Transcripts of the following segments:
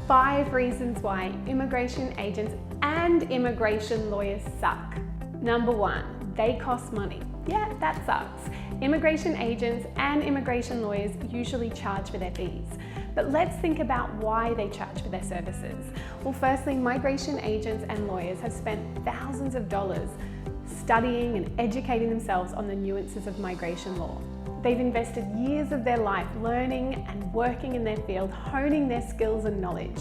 5 reasons why immigration agents and immigration lawyers suck. Number 1, they cost money. Yeah, that sucks. Immigration agents and immigration lawyers usually charge for their fees. But let's think about why they charge for their services. Well, firstly, migration agents and lawyers have spent thousands of dollars studying and educating themselves on the nuances of migration law. They've invested years of their life learning and working in their field, honing their skills and knowledge.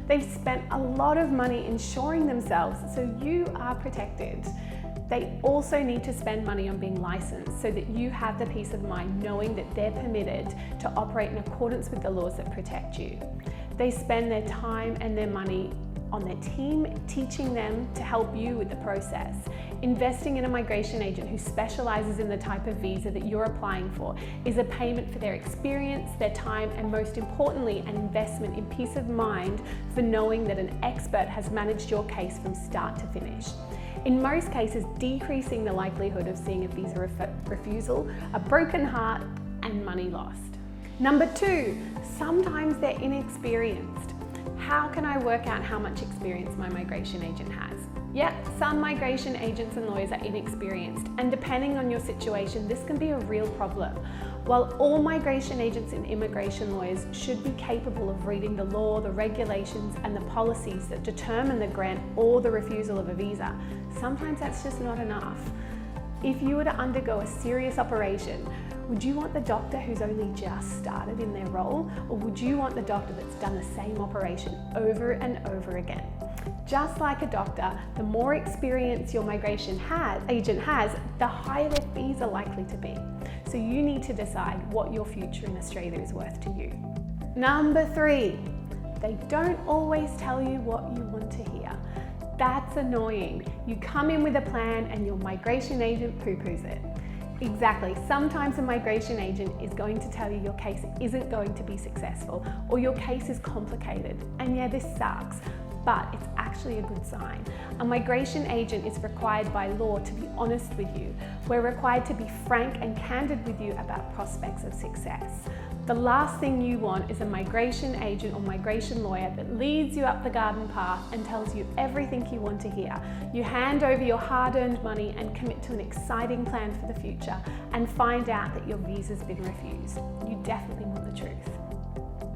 They've spent a lot of money insuring themselves so you are protected. They also need to spend money on being licensed so that you have the peace of mind knowing that they're permitted to operate in accordance with the laws that protect you. They spend their time and their money on their team, teaching them to help you with the process. Investing in a migration agent who specializes in the type of visa that you're applying for is a payment for their experience, their time, and most importantly, an investment in peace of mind for knowing that an expert has managed your case from start to finish. In most cases, decreasing the likelihood of seeing a visa refusal, a broken heart, and money lost. Number 2, sometimes they're inexperienced. How can I work out how much experience my migration agent has? Yeah, some migration agents and lawyers are inexperienced, and depending on your situation, this can be a real problem. While all migration agents and immigration lawyers should be capable of reading the law, the regulations, and the policies that determine the grant or the refusal of a visa, sometimes that's just not enough. If you were to undergo a serious operation, would you want the doctor who's only just started in their role, or would you want the doctor that's done the same operation over and over again? Just like a doctor, the more experience your migration agent has, the higher their fees are likely to be. So you need to decide what your future in Australia is worth to you. Number 3, they don't always tell you what you want to hear. That's annoying. You come in with a plan and your migration agent poo-poos it. Exactly. Sometimes a migration agent is going to tell you your case isn't going to be successful or your case is complicated. And yeah, this sucks, but it's actually a good sign. A migration agent is required by law to be honest with you. We're required to be frank and candid with you about prospects of success. The last thing you want is a migration agent or migration lawyer that leads you up the garden path and tells you everything you want to hear. You hand over your hard-earned money and commit to an exciting plan for the future and find out that your visa's been refused. You definitely want the truth.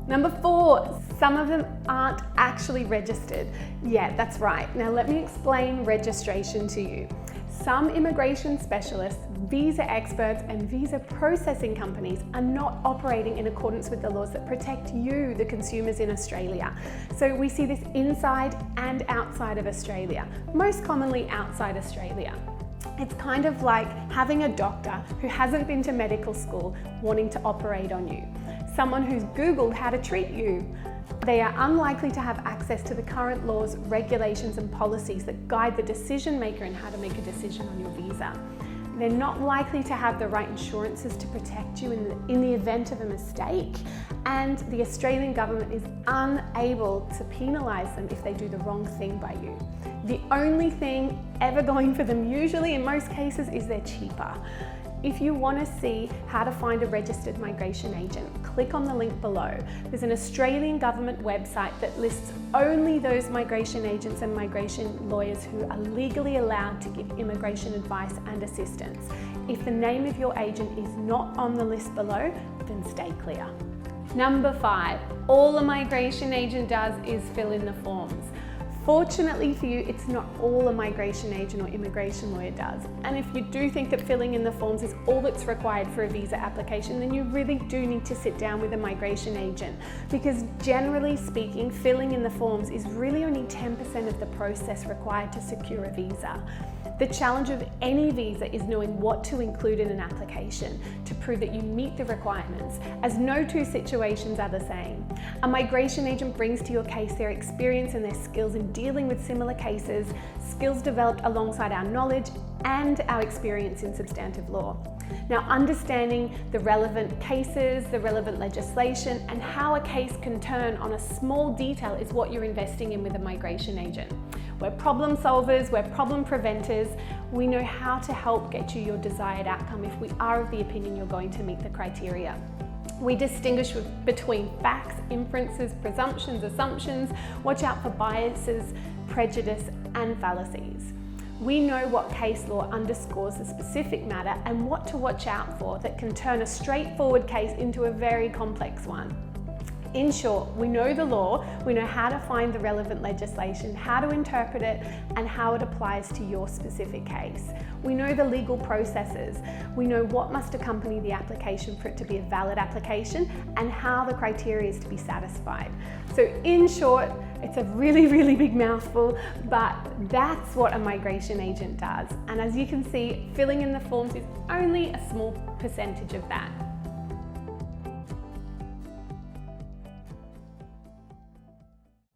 Number 4, some of them aren't actually registered. Yeah, that's right. Now let me explain registration to you. Some immigration specialists, visa experts, and visa processing companies are not operating in accordance with the laws that protect you, the consumers in Australia. So we see this inside and outside of Australia, most commonly outside Australia. It's kind of like having a doctor who hasn't been to medical school wanting to operate on you. Someone who's Googled how to treat you. They are unlikely to have access to the current laws, regulations, and policies that guide the decision maker in how to make a decision on your visa. They're not likely to have the right insurances to protect you in the event of a mistake, and the Australian government is unable to penalise them if they do the wrong thing by you. The only thing ever going for them, usually in most cases, is they're cheaper. If you want to see how to find a registered migration agent, click on the link below. There's an Australian government website that lists only those migration agents and migration lawyers who are legally allowed to give immigration advice and assistance. If the name of your agent is not on the list below, then stay clear. Number 5, all a migration agent does is fill in the forms. Fortunately for you, it's not all a migration agent or immigration lawyer does. And if you do think that filling in the forms is all that's required for a visa application, then you really do need to sit down with a migration agent, because generally speaking, filling in the forms is really only 10% of the process required to secure a visa. The challenge of any visa is knowing what to include in an application to prove that you meet the requirements, as no two situations are the same. A migration agent brings to your case their experience and their skills in dealing with similar cases, skills developed alongside our knowledge and our experience in substantive law. Now, understanding the relevant cases, the relevant legislation, and how a case can turn on a small detail is what you're investing in with a migration agent. We're problem solvers, we're problem preventers. We know how to help get you your desired outcome if we are of the opinion you're going to meet the criteria. We distinguish between facts, inferences, presumptions, assumptions. Watch out for biases, prejudice, and fallacies. We know what case law underscores a specific matter and what to watch out for that can turn a straightforward case into a very complex one. In short, we know the law, we know how to find the relevant legislation, how to interpret it, and how it applies to your specific case. We know the legal processes, we know what must accompany the application for it to be a valid application, and how the criteria is to be satisfied. So in short, it's a really, really big mouthful, but that's what a migration agent does. And as you can see, filling in the forms is only a small percentage of that.